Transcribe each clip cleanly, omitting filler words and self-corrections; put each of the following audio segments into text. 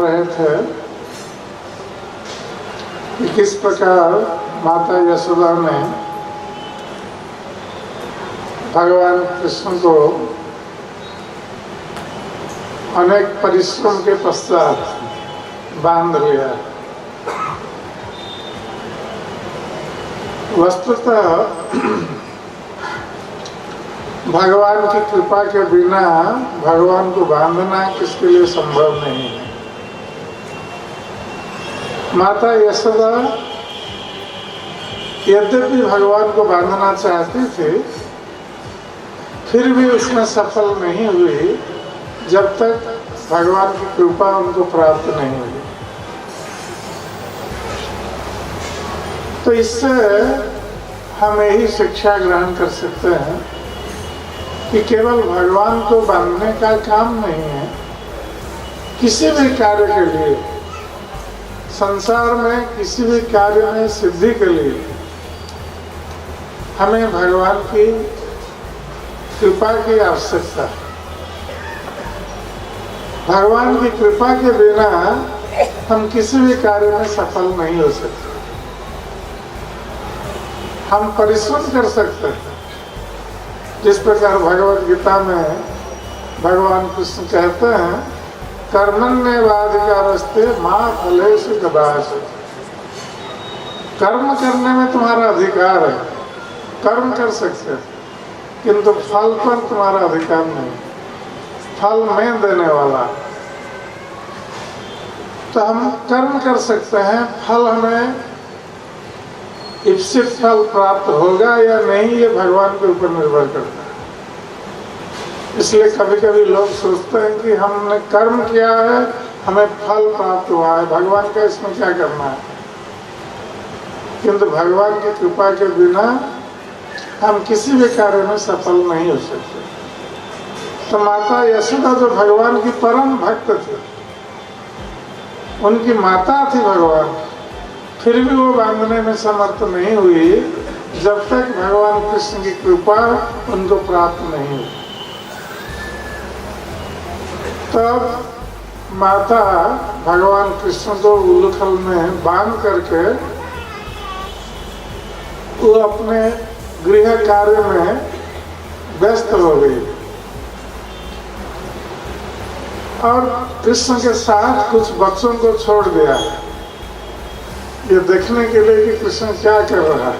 रहे थे कि किस प्रकार माता यशोदा ने भगवान कृष्ण को अनेक परिश्रम के पश्चात बांध लिया। वस्तुतः भगवान की कृपा के बिना भगवान को बांधना किसके लिए संभव नहीं है। माता यशोदा यद्यपि भगवान को बांधना चाहती थी, फिर भी उसमें सफल नहीं हुई जब तक भगवान की कृपा उनको प्राप्त नहीं हुई। तो इससे हम यही शिक्षा ग्रहण कर सकते हैं कि केवल भगवान को बांधने का काम नहीं है, किसी भी कार्य के लिए, संसार में किसी भी कार्य में सिद्धि के लिए हमें भगवान की कृपा की आवश्यकता है। भगवान की कृपा के बिना हम किसी भी कार्य में सफल नहीं हो सकते। हम परिश्रम कर सकते हैं, जिस प्रकार भगवत गीता में भगवान कृष्ण कहते हैं, कर्मण्येवाधिकारस्ते मा फलेषु कदाचन। कर्म करने में तुम्हारा अधिकार है, कर्म कर सकते हैं, किंतु फल पर तुम्हारा अधिकार नहीं। फल मैं देने वाला। तो हम कर्म कर सकते हैं, फल हमें इच्छित फल प्राप्त होगा या नहीं ये भगवान के ऊपर निर्भर करता है। इसलिए कभी कभी लोग सोचते हैं कि हमने कर्म किया है, हमें फल प्राप्त हुआ है, भगवान का इसमें क्या करना है। किंतु भगवान की कृपा के बिना हम किसी भी कार्य में सफल नहीं हो सकते। तो माता यशोदा जो भगवान की परम भक्त थी, उनकी माता थी भगवान, फिर भी वो बांधने में समर्थ नहीं हुई जब तक भगवान कृष्ण की कृपा उनको प्राप्त नहीं हुई। तब माता भगवान कृष्ण को उलूखल में बांध करके वो अपने गृह कार्य में व्यस्त हो गई और कृष्ण के साथ कुछ बच्चों को छोड़ दिया, ये देखने के लिए कि कृष्ण क्या कर रहा है।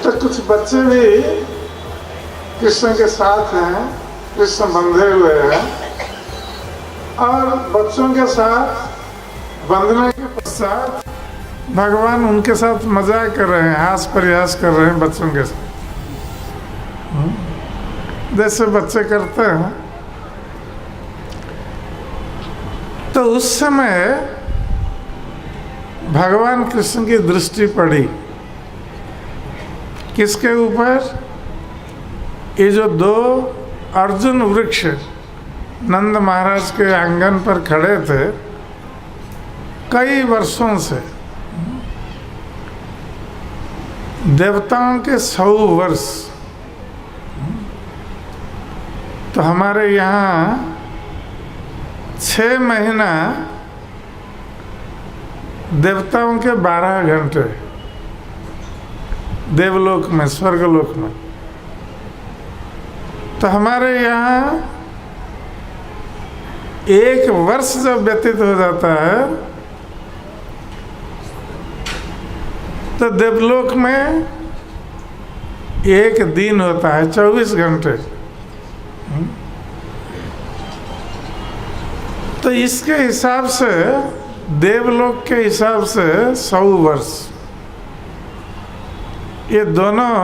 तो कुछ बच्चे भी कृष्ण के साथ हैं, कृष्ण बंधे हुए हैं, और बच्चों के साथ बंधने के पश्चात भगवान उनके साथ मजाक कर रहे हैं, हास प्रयास कर रहे हैं बच्चों के साथ, जैसे बच्चे करते हैं। तो उस समय भगवान कृष्ण की दृष्टि पड़ी किसके ऊपर? ये जो दो अर्जुन वृक्ष नंद महाराज के आंगन पर खड़े थे कई वर्षों से, देवताओं के 100 वर्ष। तो हमारे यहाँ 6 महीना देवताओं के 12 घंटे देवलोक में, स्वर्गलोक में। तो हमारे यहाँ 1 वर्ष जब व्यतीत हो जाता है तो देवलोक में 1 दिन होता है, 24 घंटे। तो इसके हिसाब से, देवलोक के हिसाब से 100 वर्ष। ये दोनों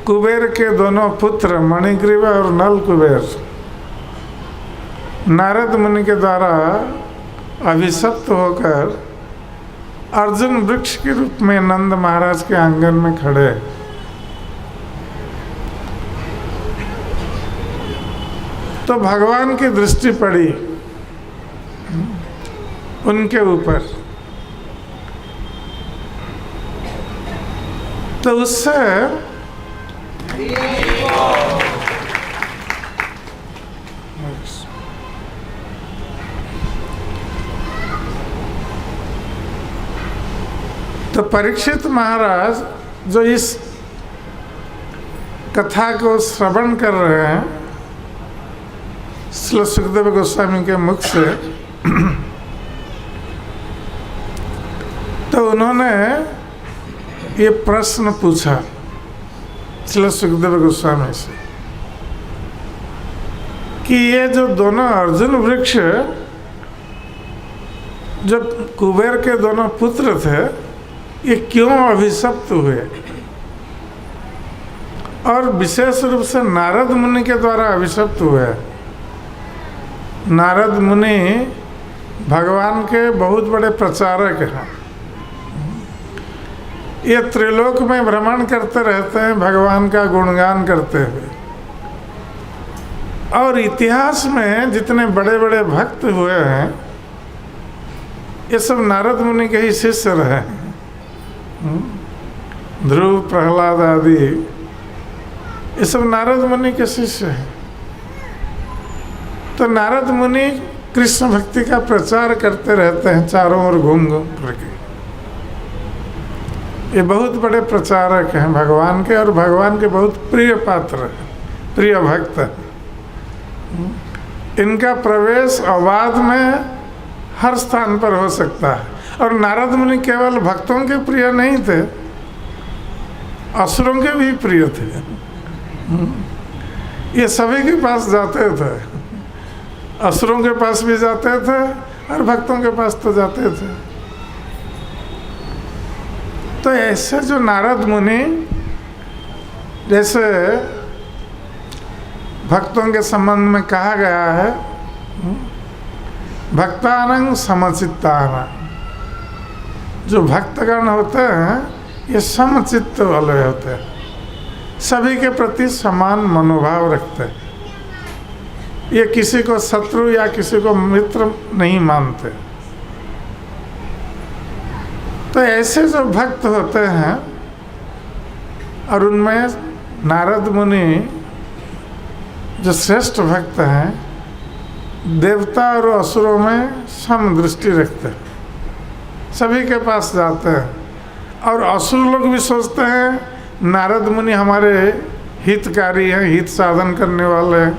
कुबेर के दोनों पुत्र मणिग्रीवा और नल कुबेर नारद मुनि के द्वारा अभिशप्त होकर अर्जुन वृक्ष के रूप में नंद महाराज के आंगन में खड़े। तो भगवान की दृष्टि पड़ी उनके ऊपर। तो उससे तो परीक्षित महाराज जो इस कथा को श्रवण कर रहे हैं श्री सुखदेव गोस्वामी के मुख से, तो उन्होंने ये प्रश्न पूछा श्री सुखदेव गोस्वामी से कि ये जो दोनों अर्जुन वृक्ष जो कुबेर के दोनों पुत्र थे, ये क्यों अभिशप्त हुए, और विशेष रूप से नारद मुनि के द्वारा अभिशप्त हुए। नारद मुनि भगवान के बहुत बड़े प्रचारक हैं। ये त्रिलोक में भ्रमण करते रहते हैं भगवान का गुणगान करते हुए, और इतिहास में जितने बड़े बड़े भक्त हुए हैं ये सब नारद मुनि के ही शिष्य रहे। ध्रुव, प्रहलाद आदि ये सब नारद मुनि के शिष्य हैं। तो नारद मुनि कृष्ण भक्ति का प्रचार करते रहते हैं चारों ओर घूम घूम करके। ये बहुत बड़े प्रचारक हैं भगवान के, और भगवान के बहुत प्रिय पात्र हैं, प्रिय भक्त हैं। इनका प्रवेश अवाध में हर स्थान पर हो सकता है। और नारद मुनि केवल भक्तों के प्रिय नहीं थे, असुरों के भी प्रिय थे। ये सभी के पास जाते थे, असुरों के पास भी जाते थे और भक्तों के पास तो जाते थे। तो ऐसे जो नारद मुनि, जैसे भक्तों के संबंध में कहा गया है, भक्तानंग समचित्तानां, जो भक्तगण होते हैं ये समचित्त वाले होते हैं, सभी के प्रति समान मनोभाव रखते हैं। ये किसी को शत्रु या किसी को मित्र नहीं मानते। तो ऐसे जो भक्त होते हैं, और उनमें नारद मुनि जो श्रेष्ठ भक्त हैं, देवता और असुरों में सम दृष्टि रखते हैं, सभी के पास जाते हैं। और असुर लोग भी सोचते हैं नारद मुनि हमारे हितकारी हैं, हित साधन करने वाले हैं,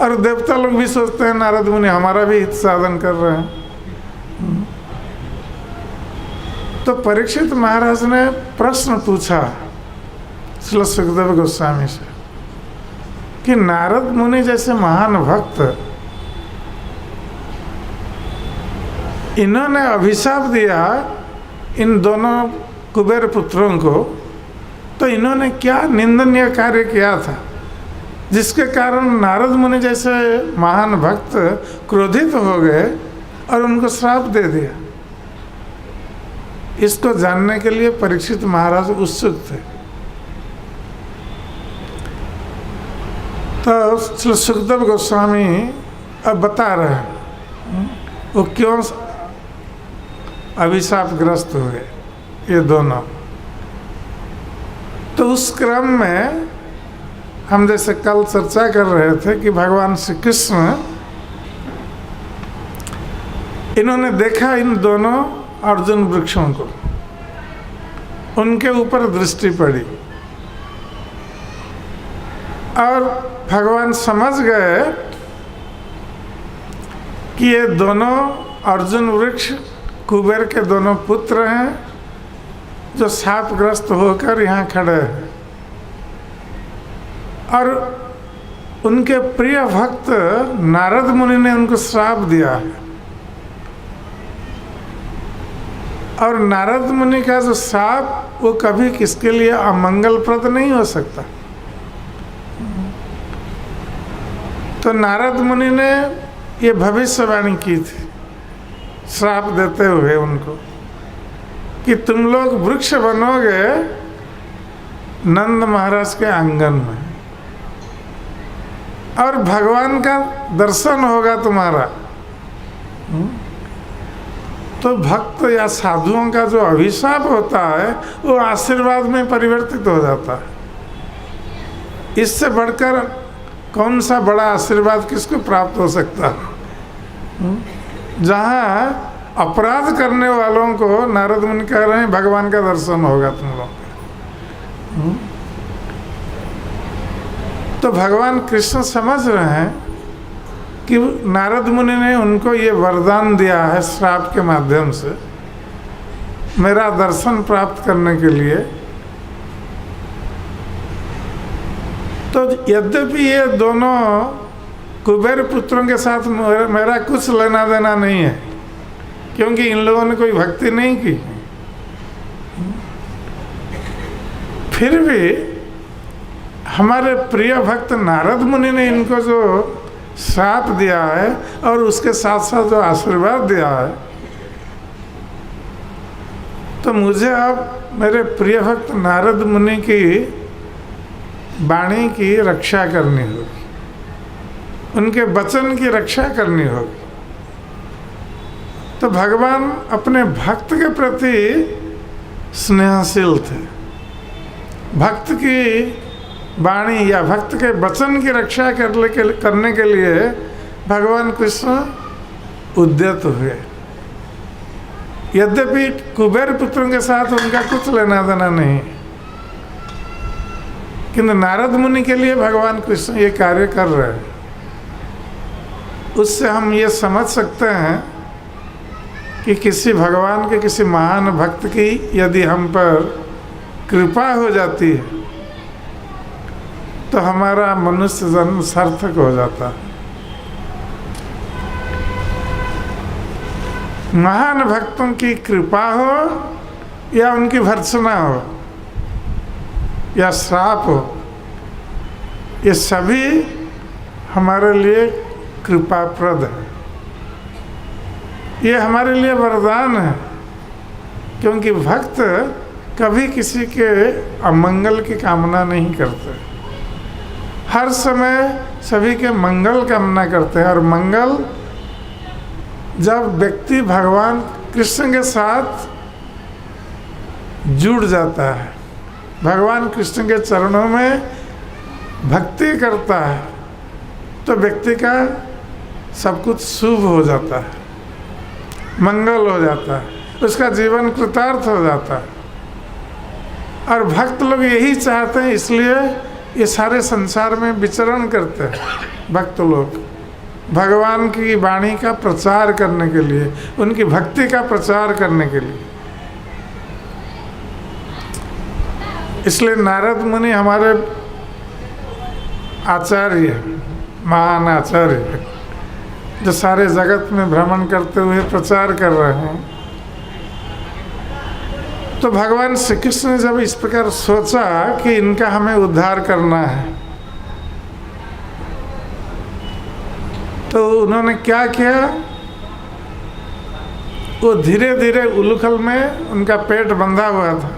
और देवता लोग भी सोचते हैं नारद मुनि हमारा भी हित साधन कर रहे हैं। तो परीक्षित महाराज ने प्रश्न पूछा श्री सुखदेव गोस्वामी से कि नारद मुनि जैसे महान भक्त, इन्होंने अभिशाप दिया इन दोनों कुबेर पुत्रों को, तो इन्होंने क्या निंदनीय कार्य किया था जिसके कारण नारद मुनि जैसे महान भक्त क्रोधित हो गए और उनको श्राप दे दिया। इसको जानने के लिए परीक्षित महाराज उत्सुक थे। तो श्री सुखदेव गोस्वामी अब बता रहे हैं वो क्यों अभिशापग्रस्त हुए ये दोनों। तो उस क्रम में हम जैसे कल चर्चा कर रहे थे कि भगवान श्री कृष्ण, इन्होंने देखा इन दोनों अर्जुन वृक्षों को, उनके ऊपर दृष्टि पड़ी और भगवान समझ गए कि ये दोनों अर्जुन वृक्ष कुबेर के दोनों पुत्र हैं जो शापग्रस्त होकर यहाँ खड़े हैं, और उनके प्रिय भक्त नारद मुनि ने उनको श्राप दिया है। और नारद मुनि का जो श्राप वो कभी किसके लिए अमंगलप्रद नहीं हो सकता। तो नारद मुनि ने ये भविष्यवाणी की थी श्राप देते हुए उनको कि तुम लोग वृक्ष बनोगे नंद महाराज के आंगन में, और भगवान का दर्शन होगा तुम्हारा। तो भक्त या साधुओं का जो अभिशाप होता है वो आशीर्वाद में परिवर्तित हो जाता है। इससे बढ़कर कौन सा बड़ा आशीर्वाद किसको प्राप्त हो सकता है। जहाँ अपराध करने वालों को नारद मुनि कह रहे हैं भगवान का दर्शन होगा तुम लोग को। तो भगवान कृष्ण समझ रहे हैं कि नारद मुनि ने उनको ये वरदान दिया है श्राप के माध्यम से मेरा दर्शन प्राप्त करने के लिए। तो यद्यपि ये दोनों कुबेर पुत्रों के साथ मेरा कुछ लेना देना नहीं है, क्योंकि इन लोगों ने कोई भक्ति नहीं की, फिर भी हमारे प्रिय भक्त नारद मुनि ने इनको जो श्राप दिया है और उसके साथ साथ जो आशीर्वाद दिया है, तो मुझे अब मेरे प्रिय भक्त नारद मुनि की वाणी की रक्षा करनी होगी, उनके वचन की रक्षा करनी होगी। तो भगवान अपने भक्त के प्रति स्नेहशील थे। भक्त की वाणी या भक्त के वचन की रक्षा करने के लिए भगवान कृष्ण उद्यत हुए। यद्यपि कुबेर पुत्रों के साथ उनका कुछ लेना देना नहीं, किंतु नारद मुनि के लिए भगवान कृष्ण ये कार्य कर रहे हैं। उससे हम ये समझ सकते हैं कि किसी भगवान के किसी महान भक्त की यदि हम पर कृपा हो जाती है तो हमारा मनुष्य जन्म सार्थक हो जाता है। महान भक्तों की कृपा हो या उनकी भर्त्सना हो या श्राप हो, ये सभी हमारे लिए कृपाप्रद है। ये हमारे लिए वरदान है, क्योंकि भक्त कभी किसी के अमंगल की कामना नहीं करते, हर समय सभी के मंगल कामना करते हैं। और मंगल जब व्यक्ति भगवान कृष्ण के साथ जुड़ जाता है, भगवान कृष्ण के चरणों में भक्ति करता है, तो व्यक्ति का सब कुछ शुभ हो जाता है, मंगल हो जाता है, उसका जीवन कृतार्थ हो जाता है। और भक्त लोग यही चाहते हैं, इसलिए ये सारे संसार में विचरण करते हैं। भक्त लोग भगवान की वाणी का प्रचार करने के लिए, उनकी भक्ति का प्रचार करने के लिए। इसलिए नारद मुनि हमारे आचार्य, महान आचार्य, जो सारे जगत में भ्रमण करते हुए प्रचार कर रहे हैं। तो भगवान श्री कृष्ण ने जब इस प्रकार सोचा कि इनका हमें उद्धार करना है, तो उन्होंने क्या किया, वो धीरे धीरे उलूखल में उनका पेट बंधा हुआ था।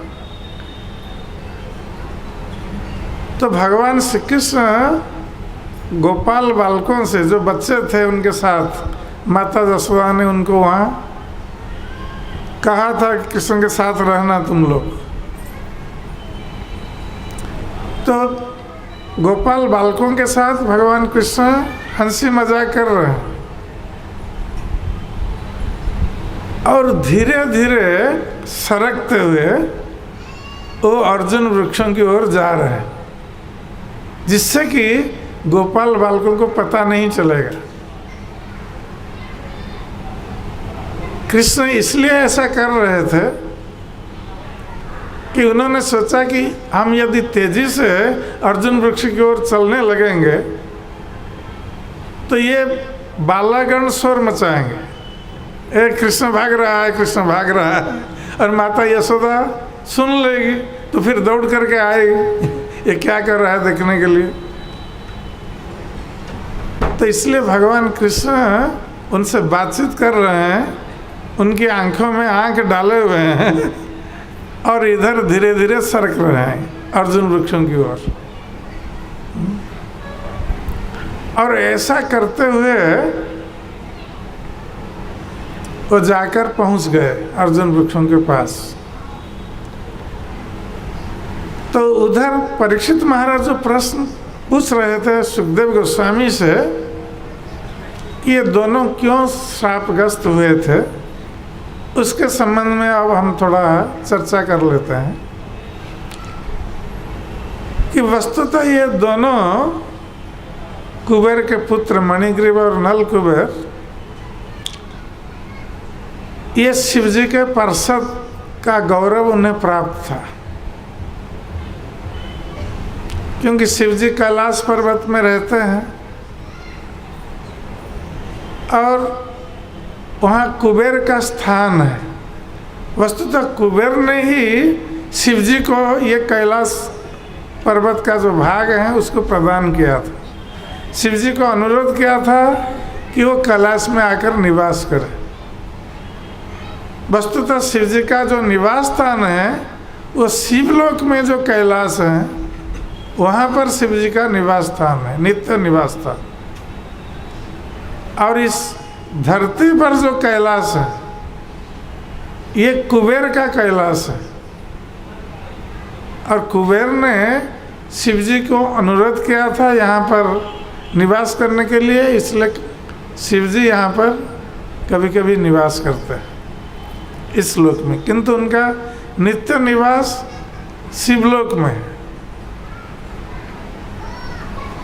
तो भगवान श्री कृष्ण गोपाल बालकों से, जो बच्चे थे उनके साथ, माता यशोदा ने उनको वहाँ कहा था कि कृष्ण के साथ रहना तुम लोग। तो गोपाल बालकों के साथ भगवान कृष्ण हंसी मजाक कर रहे हैं और धीरे धीरे सरकते हुए वो अर्जुन वृक्षों की ओर जा रहे हैं, जिससे कि गोपाल बालकों को पता नहीं चलेगा। कृष्ण इसलिए ऐसा कर रहे थे कि उन्होंने सोचा कि हम यदि तेजी से अर्जुन वृक्ष की ओर चलने लगेंगे तो ये बालागण शोर मचाएंगे, ए कृष्ण भाग रहा है, कृष्ण भाग रहा है, और माता यशोदा सुन लेगी तो फिर दौड़ करके आएगी, ये क्या कर रहा है देखने के लिए। तो इसलिए भगवान कृष्ण उनसे बातचीत कर रहे हैं, उनकी आंखों में आंख डाले हुए हैं और इधर धीरे धीरे सरक रहे हैं अर्जुन वृक्षों की ओर। और ऐसा करते हुए वो जाकर पहुंच गए अर्जुन वृक्षों के पास। तो उधर परीक्षित महाराज जो प्रश्न पूछ रहे थे सुखदेव गोस्वामी से कि ये दोनों क्यों श्रापग्रस्त हुए थे, उसके संबंध में अब हम थोड़ा चर्चा कर लेते हैं कि वस्तुतः ये दोनों कुबेर के पुत्र मणिग्रीव और नल कुबेर ये शिवजी के पार्षद का गौरव उन्हें प्राप्त था, क्योंकि शिवजी कैलाश पर्वत में रहते हैं और वहाँ कुबेर का स्थान है। वस्तुतः कुबेर ने ही शिवजी को ये कैलाश पर्वत का जो भाग है उसको प्रदान किया था। शिवजी को अनुरोध किया था कि वो कैलाश में आकर निवास करे। वस्तुतः शिवजी का जो निवास स्थान है वो शिवलोक में जो कैलाश है वहाँ पर शिवजी का निवास स्थान है, नित्य निवास स्थान। और इस धरती पर जो कैलाश है ये कुबेर का कैलाश है। और कुबेर ने शिवजी को अनुरोध किया था यहाँ पर निवास करने के लिए, इसलिए शिवजी यहाँ पर कभी कभी निवास करते हैं इस लोक में, किंतु उनका नित्य निवास शिवलोक में है।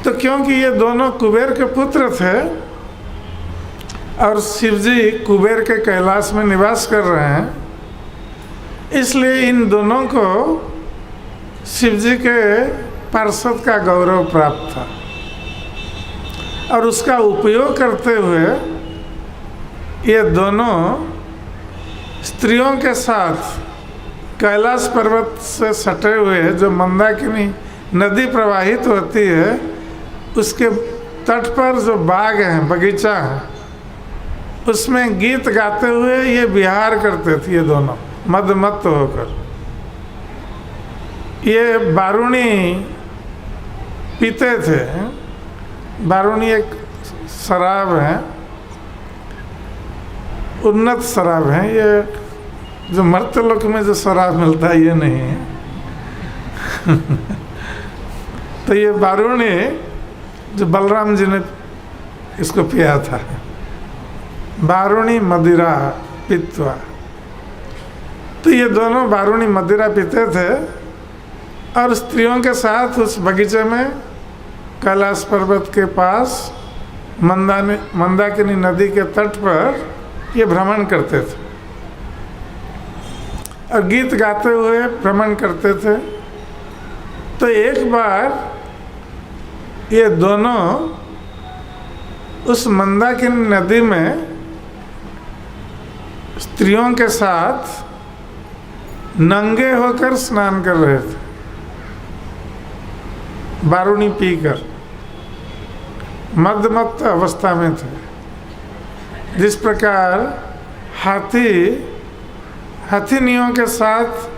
तो क्योंकि ये दोनों कुबेर के पुत्र थे और शिवजी कुबेर के कैलाश में निवास कर रहे हैं, इसलिए इन दोनों को शिवजी के पार्षद का गौरव प्राप्त था। और उसका उपयोग करते हुए ये दोनों स्त्रियों के साथ कैलाश पर्वत से सटे हुए जो मंदाकिनी नदी प्रवाहित होती है उसके तट पर जो बाग हैं, बगीचा है, उसमें गीत गाते हुए ये विहार करते थे। ये दोनों मदमत्त होकर ये बारूणी पीते थे। बारूणी एक शराब है, उन्नत शराब है। ये जो मर्त्यलोक में जो शराब मिलता है ये नहीं है। तो ये बारूणी जो बलराम जी ने इसको पिया था, बारूणी मदिरा पीत्वा। तो ये दोनों बारूणी मदिरा पीते थे और स्त्रियों के साथ उस बगीचे में कैलाश पर्वत के पास मंदाकिनी नदी के तट पर ये भ्रमण करते थे और गीत गाते हुए भ्रमण करते थे। तो एक बार ये दोनों उस मंदाकिनी नदी में स्त्रियों के साथ नंगे होकर स्नान कर रहे थे, बारूणी पीकर मदमत्त अवस्था में थे। जिस प्रकार हाथिनियों के साथ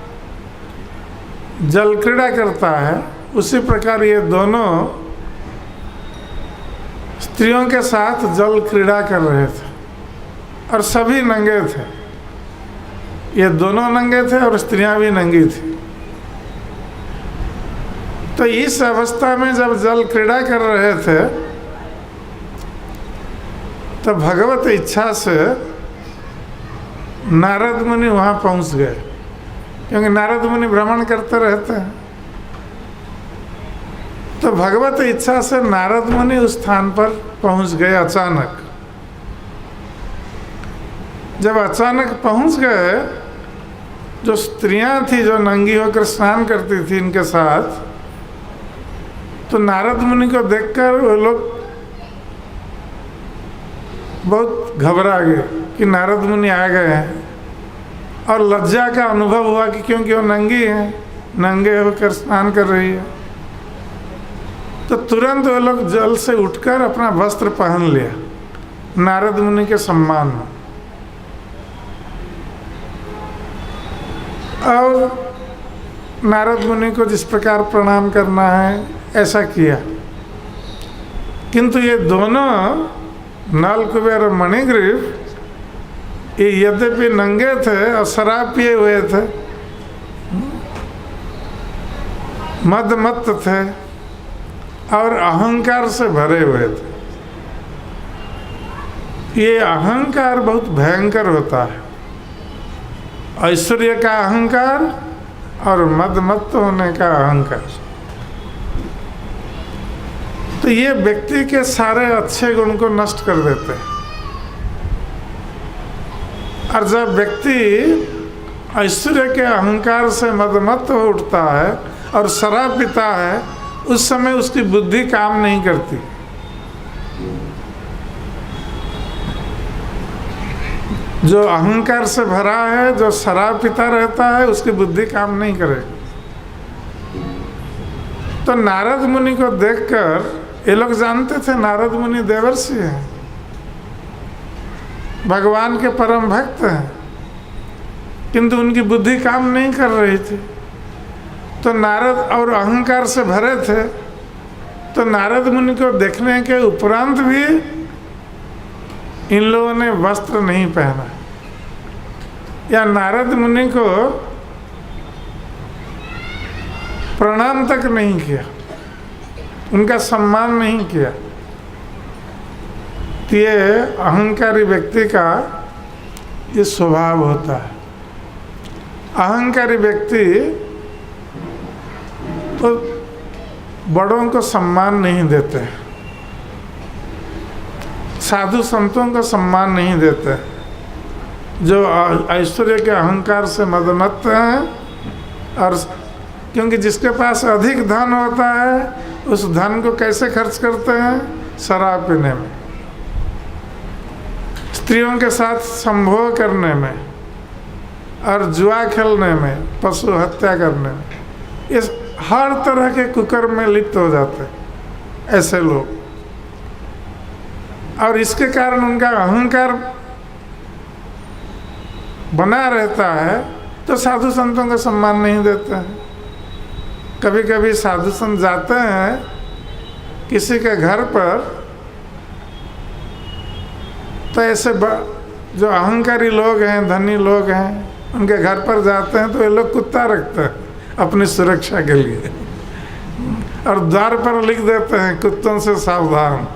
जल क्रीड़ा करता है, उसी प्रकार ये दोनों स्त्रियों के साथ जल क्रीड़ा कर रहे थे और सभी नंगे थे। ये दोनों नंगे थे और स्त्रियां भी नंगी थी। तो इस अवस्था में जब जल क्रीड़ा कर रहे थे तो भगवत इच्छा से नारद मुनि वहाँ पहुँच गए, क्योंकि नारद मुनि भ्रमण करते रहते हैं। तो भगवत इच्छा से नारद मुनि उस स्थान पर पहुँच गए अचानक। जब अचानक पहुँच गए, जो स्त्रियां थी जो नंगी होकर स्नान करती थी इनके साथ, तो नारद मुनि को देखकर वो लोग बहुत घबरा गए कि नारद मुनि आ गए हैं, और लज्जा का अनुभव हुआ कि क्योंकि वो नंगी हैं, नंगे होकर स्नान कर रही है। तो तुरंत वो लोग जल से उठकर अपना वस्त्र पहन लिया नारद मुनि के सम्मान में, और नारद मुनि को जिस प्रकार प्रणाम करना है ऐसा किया। किंतु ये दोनों नल कुबेर और मणिग्रीव ये यद्यपि नंगे थे और शराब पिए हुए थे, मदमत्त थे और अहंकार से भरे हुए थे। ये अहंकार बहुत भयंकर होता है। ऐश्वर्य का अहंकार और मदमत्त होने का अहंकार। तो ये व्यक्ति के सारे अच्छे गुण को नष्ट कर देते हैं। और जब व्यक्ति ऐश्वर्य के अहंकार से मदमत्त हो उठता है और शराब पीता है, उस समय उसकी बुद्धि काम नहीं करती। जो अहंकार से भरा है, जो शराब पीता रहता है, उसकी बुद्धि काम नहीं करेगी। तो नारद मुनि को देखकर ये लोग जानते थे नारद मुनि देवर्षि हैं, भगवान के परम भक्त हैं, किंतु उनकी बुद्धि काम नहीं कर रही थी। तो नारद और अहंकार से भरे थे, तो नारद मुनि को देखने के उपरांत भी इन लोगों ने वस्त्र नहीं पहना, या नारद मुनि को प्रणाम तक नहीं किया, उनका सम्मान नहीं किया। तो ये अहंकारी व्यक्ति का ये स्वभाव होता है। अहंकारी व्यक्ति तो बड़ों को सम्मान नहीं देते, साधु संतों को सम्मान नहीं देते। जो ऐश्वर्य के अहंकार से मदमत्त हैं, और क्योंकि जिसके पास अधिक धन होता है उस धन को कैसे खर्च करते हैं? शराब पीने में, स्त्रियों के साथ संभोग करने में, और जुआ खेलने में, पशु हत्या करने में, इस हर तरह के कुकर्म में लिप्त हो जाते हैं ऐसे लोग। और इसके कारण उनका अहंकार बना रहता है, तो साधु संतों को सम्मान नहीं देते हैं। कभी कभी साधु संत जाते हैं किसी के घर पर, तो ऐसे जो अहंकारी लोग हैं, धनी लोग हैं, उनके घर पर जाते हैं तो ये लोग कुत्ता रखते हैं अपनी सुरक्षा के लिए, और द्वार पर लिख देते हैं कुत्तों से सावधान।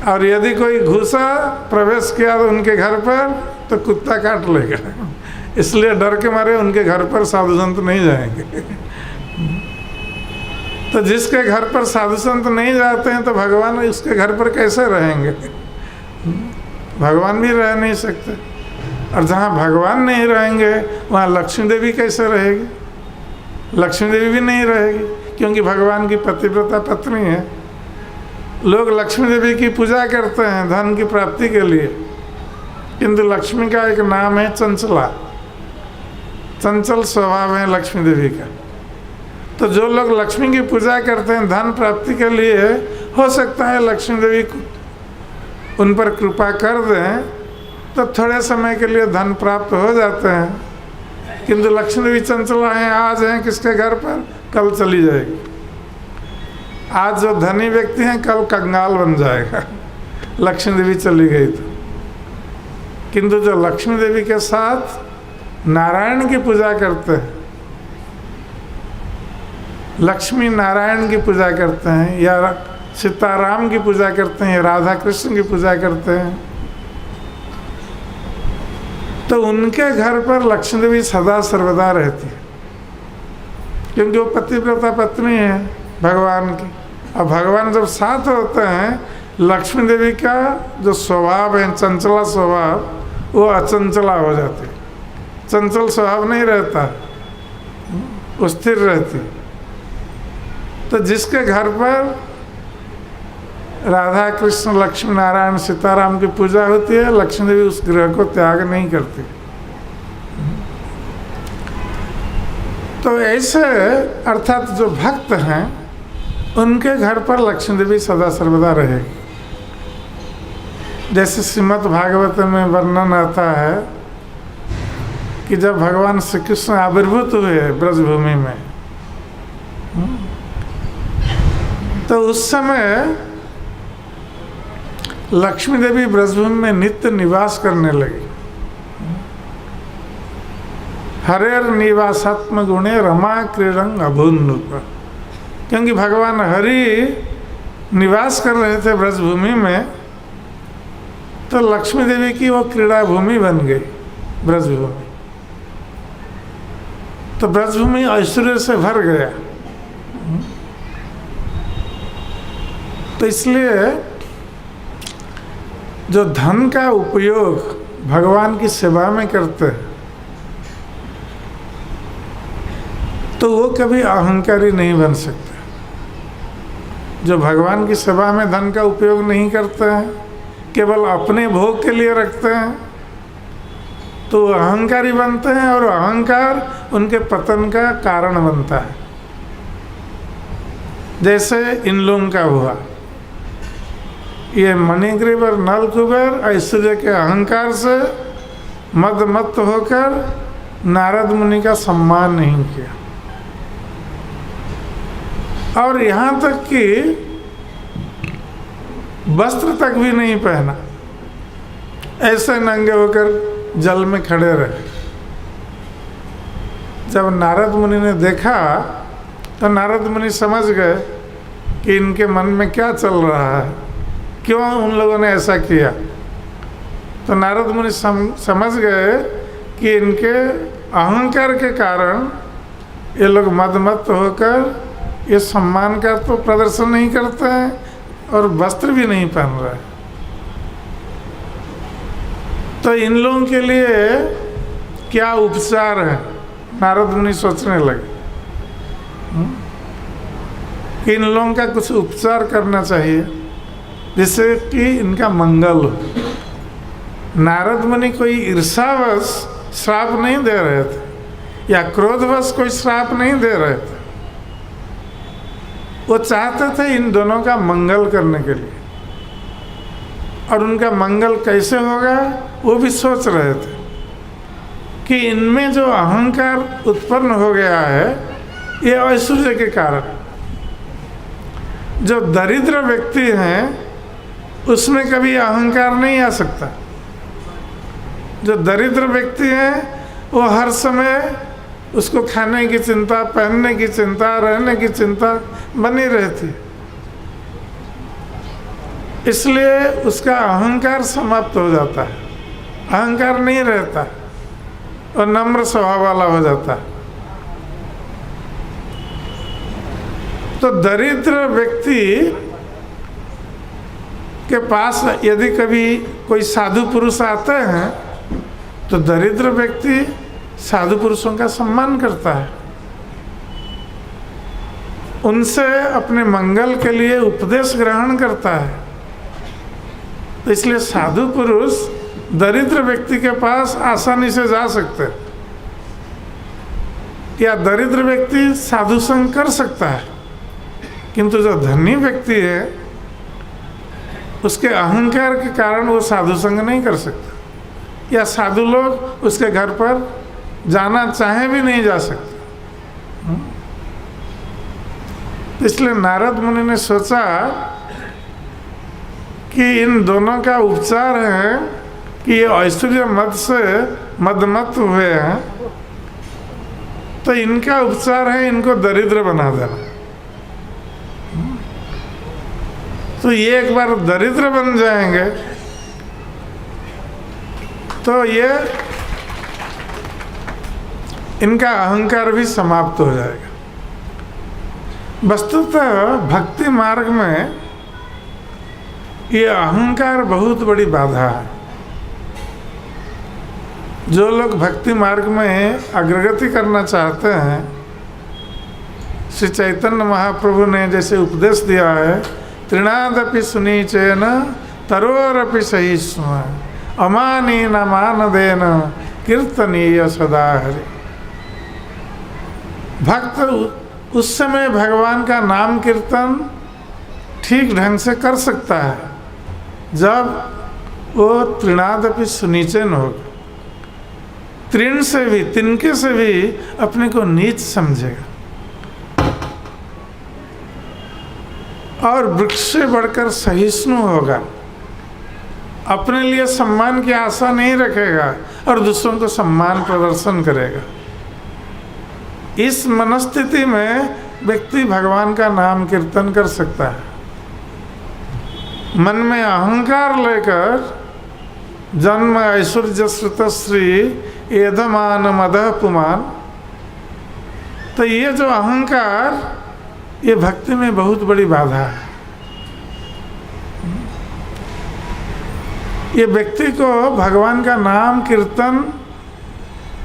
और यदि कोई घुसा प्रवेश किया तो उनके घर पर, तो कुत्ता काट लेगा। इसलिए डर के मारे उनके घर पर साधु संत नहीं जाएंगे। तो जिसके घर पर साधु संत नहीं जाते हैं, तो भगवान उसके घर पर कैसे रहेंगे? भगवान भी रह नहीं सकते। और जहाँ भगवान नहीं रहेंगे वहाँ लक्ष्मी देवी कैसे रहेगी? लक्ष्मी देवी भी नहीं रहेगी, क्योंकि भगवान की पतिव्रता पत्नी है। लोग लक्ष्मी देवी की पूजा करते हैं धन की प्राप्ति के लिए, किंतु लक्ष्मी का एक नाम है चंचला, चंचल स्वभाव है लक्ष्मी देवी का। तो जो लोग लक्ष्मी की पूजा करते हैं धन प्राप्ति के लिए, हो सकता है लक्ष्मी देवी उन पर कृपा कर दें, तो थोड़े समय के लिए धन प्राप्त हो जाते हैं। किंतु लक्ष्मी देवी चंचला हैं, आज हैं किसके घर पर, कल चली जाएगी। आज जो धनी व्यक्ति हैं कल कंगाल बन जाएगा, लक्ष्मी देवी चली गई तो। किंतु जो लक्ष्मी देवी के साथ नारायण की पूजा करते हैं, लक्ष्मी नारायण की पूजा करते हैं, या सीताराम की पूजा करते हैं, या राधा कृष्ण की पूजा करते हैं, तो उनके घर पर लक्ष्मी देवी सदा सर्वदा रहती है, क्योंकि वो पतिव्रता पत्नी है भगवान की। और भगवान जब साथ होते हैं, लक्ष्मी देवी का जो स्वभाव है चंचला स्वभाव, वो अचंचला हो जाती है। चंचल स्वभाव नहीं रहता, वो स्थिर रहती। तो जिसके घर पर राधा कृष्ण लक्ष्मी नारायण सीताराम की पूजा होती है, लक्ष्मी देवी उस ग्रह को त्याग नहीं करती। तो ऐसे अर्थात जो भक्त हैं उनके घर पर लक्ष्मी देवी सदा सर्वदा रहेगी। जैसे श्रीमद् भागवत में वर्णन आता है कि जब भगवान श्री कृष्ण आविर्भूत हुए ब्रजभूमि में, तो उस समय लक्ष्मी देवी ब्रजभूमि में नित्य निवास करने लगी। हरेर निवासात्म गुणे रमा क्रीडंग अभून्नुप, क्योंकि भगवान हरि निवास कर रहे थे ब्रजभूमि में, तो लक्ष्मी देवी की वो क्रीड़ा भूमि बन गई। ब्रजभूमि। तो ब्रजभूमि ऐश्वर्य से भर गया। तो इसलिए जो धन का उपयोग भगवान की सेवा में करते हैं तो वो कभी अहंकारी नहीं बन सकते। जो भगवान की सेवा में धन का उपयोग नहीं करते हैं, केवल अपने भोग के लिए रखते हैं, तो अहंकारी बनते हैं और अहंकार उनके पतन का कारण बनता है। जैसे इन लोगों का हुआ, ये मणिग्रीव और नलकुबर ऐश्वर्य के अहंकार से मदमत्त होकर नारद मुनि का सम्मान नहीं किया, और यहाँ तक कि वस्त्र तक भी नहीं पहना, ऐसे नंगे होकर जल में खड़े रहे। जब नारद मुनि ने देखा तो नारद मुनि समझ गए कि इनके मन में क्या चल रहा है, क्यों उन लोगों ने ऐसा किया। तो नारद मुनि समझ गए कि इनके अहंकार के कारण ये लोग मदमत्त होकर ये सम्मान का तो प्रदर्शन नहीं करते हैं और वस्त्र भी नहीं पहन रहे। तो इन लोगों के लिए क्या उपचार है, नारद मुनि सोचने लगे कि इन लोगों का कुछ उपचार करना चाहिए जिससे कि इनका मंगल हो। नारद मुनि कोई ईर्ष्यावश श्राप नहीं दे रहे थे या क्रोधवश कोई श्राप नहीं दे रहे थे, वो चाहते थे इन दोनों का मंगल करने के लिए। और उनका मंगल कैसे होगा वो भी सोच रहे थे कि इनमें जो अहंकार उत्पन्न हो गया है ये ऐश्वर्य के कारण। जो दरिद्र व्यक्ति हैं उसमें कभी अहंकार नहीं आ सकता। जो दरिद्र व्यक्ति हैं वो हर समय उसको खाने की चिंता, पहनने की चिंता, रहने की चिंता बनी रहती, इसलिए उसका अहंकार समाप्त हो जाता है, अहंकार नहीं रहता और नम्र स्वभाव वाला हो जाता है। तो दरिद्र व्यक्ति के पास यदि कभी कोई साधु पुरुष आते हैं तो दरिद्र व्यक्ति साधु पुरुषों का सम्मान करता है, उनसे अपने मंगल के लिए उपदेश ग्रहण करता है। तो इसलिए साधु पुरुष दरिद्र व्यक्ति के पास आसानी से जा सकते हैं, या दरिद्र व्यक्ति साधु संग कर सकता है, किंतु जो धनी व्यक्ति है उसके अहंकार के कारण वो साधु संग नहीं कर सकता, या साधु लोग उसके घर पर जाना चाहे भी नहीं जा सकते। इसलिए नारद मुनि ने सोचा कि इन दोनों का उपचार है कि ये ऐश्वर्य मद से मदमत्त हुए हैं, तो इनका उपचार है इनको दरिद्र बना देना। तो ये एक बार दरिद्र बन जाएंगे तो ये इनका अहंकार भी समाप्त हो जाएगा। वस्तुतः भक्ति मार्ग में ये अहंकार बहुत बड़ी बाधा है। जो लोग भक्ति मार्ग में अग्रगति करना चाहते हैं, श्री चैतन्य महाप्रभु ने जैसे उपदेश दिया है, तृणादपि सुनीचेन तरोरपि सहिष्णु अमानीन मानदेन कीर्तनीय सदा हरि। भक्त उस समय भगवान का नाम कीर्तन ठीक ढंग से कर सकता है जब वो तृणादपि सुनीचेन होगा, तृण से भी, तिनके से भी अपने को नीच समझेगा और वृक्ष से बढ़कर सहिष्णु होगा, अपने लिए सम्मान की आशा नहीं रखेगा और दूसरों को सम्मान प्रदर्शन करेगा। इस मनस्थिति में व्यक्ति भगवान का नाम कीर्तन कर सकता है। मन में अहंकार लेकर जन्म ऐश्वर्य श्रुतश्री एधमान मदह पुमान। तो ये जो अहंकार, ये भक्ति में बहुत बड़ी बाधा है। ये व्यक्ति को भगवान का नाम कीर्तन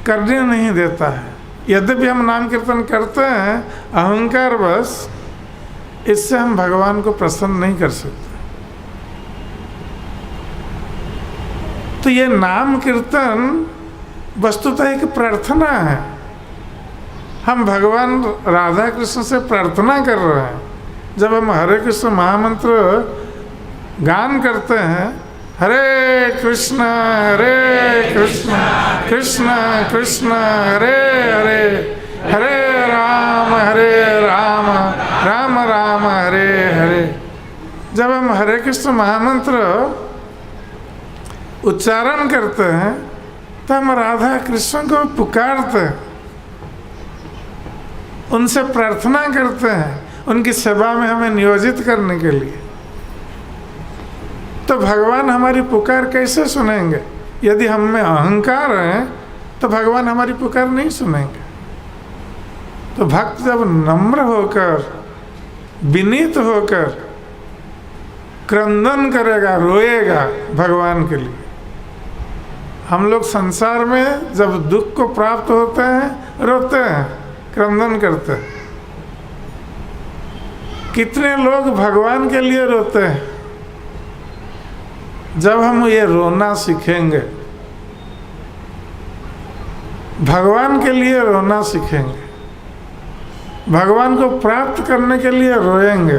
करने नहीं देता है। यद्यपि हम नाम कीर्तन करते हैं, अहंकार बस, इससे हम भगवान को प्रसन्न नहीं कर सकते। तो ये नाम कीर्तन वस्तुतः एक प्रार्थना है। हम भगवान राधा कृष्ण से प्रार्थना कर रहे हैं। जब हम हरे कृष्ण महामंत्र गान करते हैं, हरे कृष्ण कृष्ण कृष्ण हरे हरे, हरे राम राम राम हरे हरे। जब हम हरे कृष्ण महामंत्र उच्चारण करते हैं तो हम राधा कृष्ण को पुकारते हैं, उनसे प्रार्थना करते हैं, उनकी सेवा में हमें नियोजित करने के लिए। तो भगवान हमारी पुकार कैसे सुनेंगे? यदि हम में अहंकार है तो भगवान हमारी पुकार नहीं सुनेंगे। तो भक्त जब नम्र होकर, विनीत होकर क्रंदन करेगा, रोएगा भगवान के लिए। हम लोग संसार में जब दुख को प्राप्त होते हैं, रोते हैं, क्रंदन करते हैं। कितने लोग भगवान के लिए रोते हैं? जब हम ये रोना सीखेंगे, भगवान के लिए रोना सीखेंगे, भगवान को प्राप्त करने के लिए रोएंगे,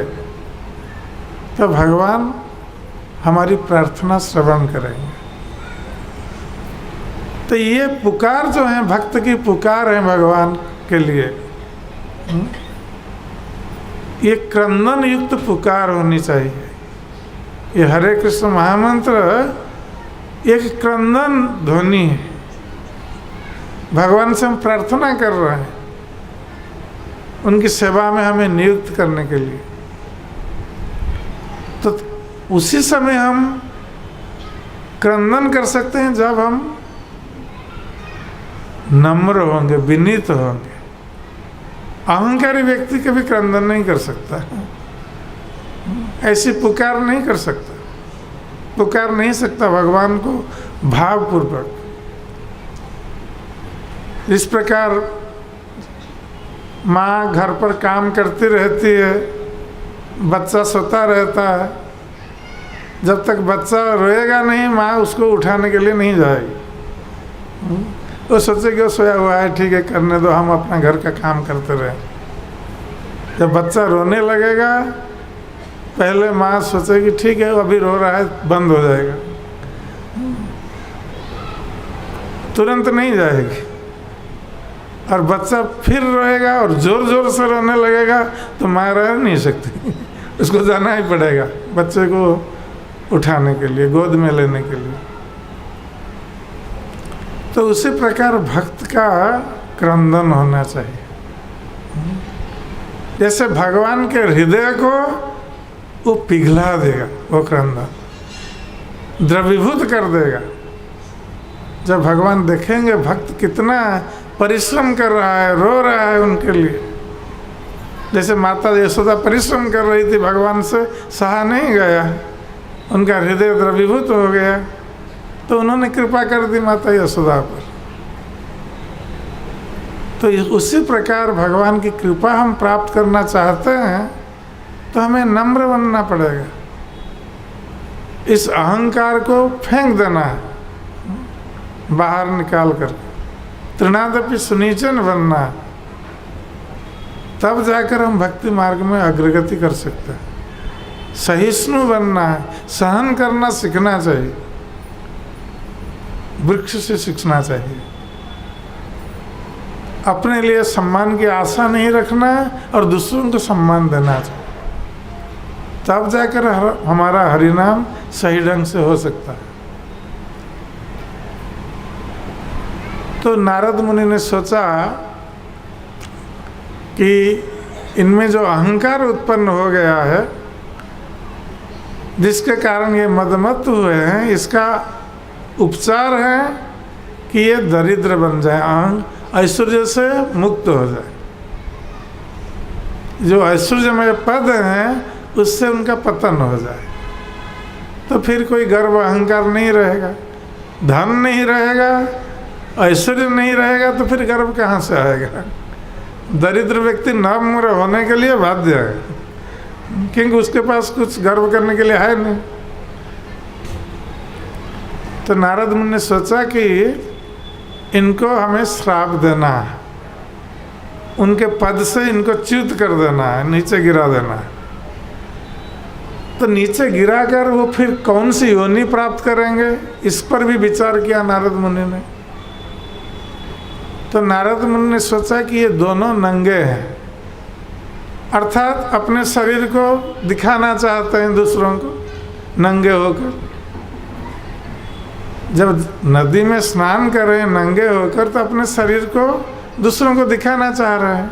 तो भगवान हमारी प्रार्थना श्रवण करेंगे। तो ये पुकार जो है, भक्त की पुकार है भगवान के लिए, ये क्रंदन युक्त पुकार होनी चाहिए। ये हरे कृष्ण महामंत्र एक क्रंदन ध्वनि है। भगवान से हम प्रार्थना कर रहे हैं उनकी सेवा में हमें नियुक्त करने के लिए। तो उसी समय हम क्रंदन कर सकते हैं जब हम नम्र होंगे, विनीत होंगे। अहंकारी व्यक्ति कभी क्रंदन नहीं कर सकता, ऐसी पुकार नहीं कर सकता, पुकार नहीं सकता भगवान को भावपूर्वक। इस प्रकार माँ घर पर काम करती रहती है, बच्चा सोता रहता है, जब तक बच्चा रोएगा नहीं, माँ उसको उठाने के लिए नहीं जाएगी। वो सोचेगी वो सोया हुआ है, ठीक है, करने दो, हम अपना घर का काम करते रहें। जब बच्चा रोने लगेगा, पहले माँ सोचेगी ठीक है अभी रो रहा है, बंद हो जाएगा, तुरंत नहीं जाएगी। और बच्चा फिर रोएगा और जोर जोर से रोने लगेगा तो माँ रह नहीं सकती, उसको जाना ही पड़ेगा बच्चे को उठाने के लिए, गोद में लेने के लिए। तो उसी प्रकार भक्त का क्रंदन होना चाहिए। जैसे भगवान के हृदय को वो पिघला देगा, वो क्रंदन द्रवीभूत कर देगा। जब भगवान देखेंगे भक्त कितना परिश्रम कर रहा है, रो रहा है उनके लिए, जैसे माता यशोदा परिश्रम कर रही थी, भगवान से सहा नहीं गया, उनका हृदय द्रवीभूत हो गया, तो उन्होंने कृपा कर दी माता यशोदा पर। तो उसी प्रकार भगवान की कृपा हम प्राप्त करना चाहते हैं तो हमें नम्र बनना पड़ेगा। इस अहंकार को फेंक देना है, बाहर निकाल कर, तृणादपि सुनीचन बनना है, तब जाकर हम भक्ति मार्ग में अग्रगति कर सकते हैं। सहिष्णु बनना है, सहन करना सीखना चाहिए, वृक्ष से सीखना चाहिए। अपने लिए सम्मान की आशा नहीं रखना और दूसरों को सम्मान देना चाहिए, तब जाकर हमारा हरिनाम सही ढंग से हो सकता है। तो नारद मुनि ने सोचा कि इनमें जो अहंकार उत्पन्न हो गया है, जिसके कारण ये मदमत्त हुए हैं, इसका उपचार है कि ये दरिद्र बन जाए, अहंग ऐश्वर्य से मुक्त हो जाए। जो ऐश्वर्यमय पद हैं उससे उनका पतन हो जाए, तो फिर कोई गर्व अहंकार नहीं रहेगा, धन नहीं रहेगा, ऐश्वर्य नहीं रहेगा, तो फिर गर्व कहाँ से आएगा। दरिद्र व्यक्ति नम्र होने के लिए बाध्य है, क्योंकि उसके पास कुछ गर्व करने के लिए है नहीं। तो नारद मुनि ने सोचा कि इनको हमें श्राप देना है, उनके पद से इनको च्युत कर देना है, नीचे गिरा देना है। तो नीचे गिराकर वो फिर कौन सी योनि प्राप्त करेंगे, इस पर भी विचार किया नारद मुनि ने। तो नारद मुनि ने सोचा कि ये दोनों नंगे हैं, अर्थात अपने शरीर को दिखाना चाहते हैं दूसरों को नंगे होकर। जब नदी में स्नान कर रहे हैं नंगे होकर, तो अपने शरीर को दूसरों को दिखाना चाह रहे हैं,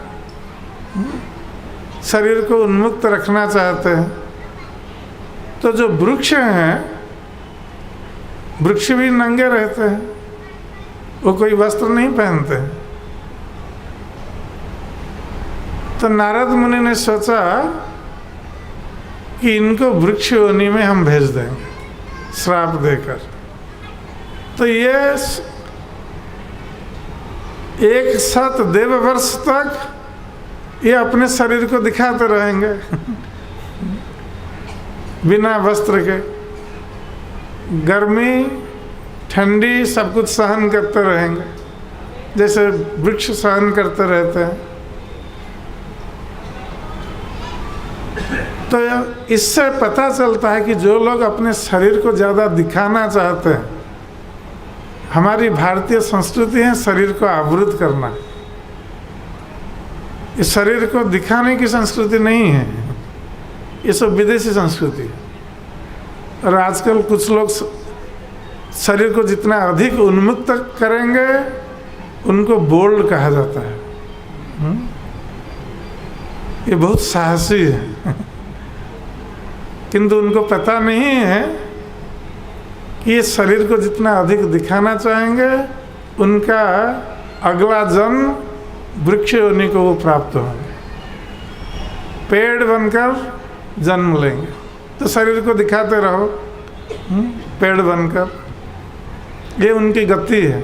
शरीर को उन्मुक्त रखना चाहते हैं। तो जो वृक्ष हैं, वृक्ष भी नंगे रहते हैं, वो कोई वस्त्र नहीं पहनते। तो नारद मुनि ने सोचा कि इनको वृक्ष योनि में हम भेज देंगे श्राप देकर। तो ये 100 देव वर्ष तक ये अपने शरीर को दिखाते रहेंगे बिना वस्त्र के, गर्मी ठंडी सब कुछ सहन करते रहेंगे, जैसे वृक्ष सहन करते रहते हैं। तो इससे पता चलता है कि जो लोग अपने शरीर को ज़्यादा दिखाना चाहते हैं, हमारी भारतीय संस्कृति है शरीर को आवृत करना, इस शरीर को दिखाने की संस्कृति नहीं है, ये सब विदेशी संस्कृति है। और आजकल कुछ लोग शरीर को जितना अधिक उन्मुक्त करेंगे उनको बोल्ड कहा जाता है। ये बहुत साहसी है किंतु उनको पता नहीं है कि ये शरीर को जितना अधिक दिखाना चाहेंगे उनका अगला जन्म वृक्ष योनि को वो प्राप्त होंगे, पेड़ बनकर जन्म लेंगे। तो शरीर को दिखाते रहो पेड़ बनकर, ये उनकी गति है।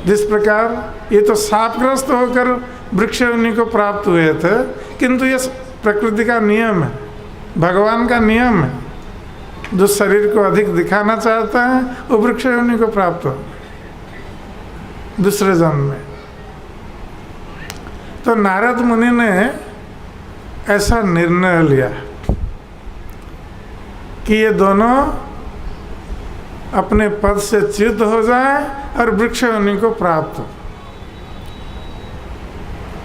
जिस प्रकार ये तो शापग्रस्त होकर वृक्ष योनि को प्राप्त हुए थे, किंतु ये प्रकृति का नियम है, भगवान का नियम है। जो शरीर को अधिक दिखाना चाहता है वो वृक्ष योनि को प्राप्त हो दूसरे जन्म में। तो नारद मुनि ने ऐसा निर्णय लिया कि ये दोनों अपने पद से च्युत हो जाए और वृक्ष योनि को प्राप्त हो।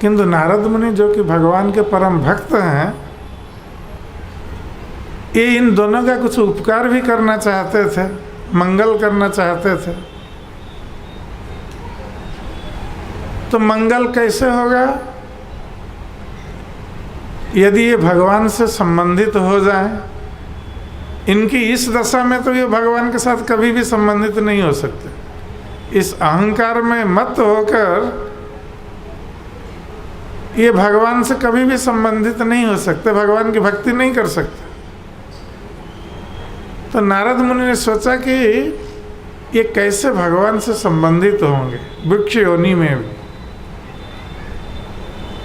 किंतु नारद मुनि जो कि भगवान के परम भक्त हैं, ये इन दोनों का कुछ उपकार भी करना चाहते थे, मंगल करना चाहते थे। तो मंगल कैसे होगा? यदि ये भगवान से संबंधित हो जाए। इनकी इस दशा में तो ये भगवान के साथ कभी भी संबंधित नहीं हो सकते। इस अहंकार में मत होकर ये भगवान से कभी भी संबंधित नहीं हो सकते, भगवान की भक्ति नहीं कर सकते। तो नारद मुनि ने सोचा कि ये कैसे भगवान से संबंधित होंगे वृक्ष योनि में भी।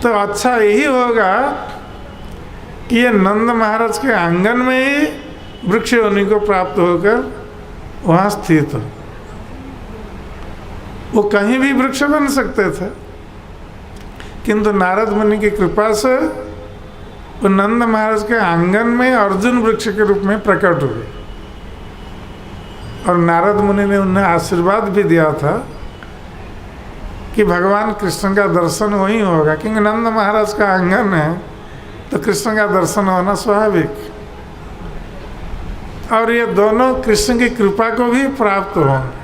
तो अच्छा यही होगा कि ये नंद महाराज के आंगन में ही वृक्ष योनि को प्राप्त होकर वहाँ स्थित हो। वो कहीं भी वृक्ष बन सकते थे, किंतु नारद मुनि की कृपा से वो नंद महाराज के आंगन में अर्जुन वृक्ष के रूप में प्रकट हुए। और नारद मुनि ने उन्हें आशीर्वाद भी दिया था कि भगवान कृष्ण का दर्शन वहीं होगा, क्योंकि नंद महाराज का आंगन है तो कृष्ण का दर्शन होना स्वाभाविक। और ये दोनों कृष्ण की कृपा को भी प्राप्त होंगे।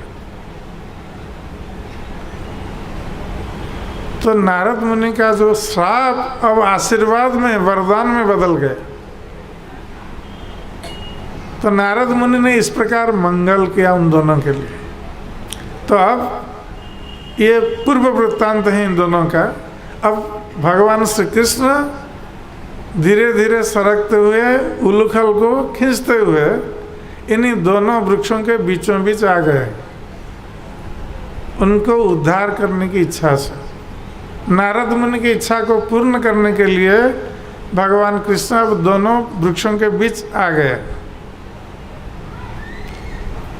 तो नारद मुनि का जो श्राप अब आशीर्वाद में, वरदान में बदल गए। तो नारद मुनि ने इस प्रकार मंगल किया उन दोनों के लिए। तो अब ये पूर्व वृत्तांत है इन दोनों का। अब भगवान श्री कृष्ण धीरे धीरे सरकते हुए उलूखल को खींचते हुए इन्हीं दोनों वृक्षों के बीचों बीच आ गए, उनको उद्धार करने की इच्छा से। नारद मुनि की इच्छा को पूर्ण करने के लिए भगवान कृष्ण अब दोनों वृक्षों के बीच आ गए।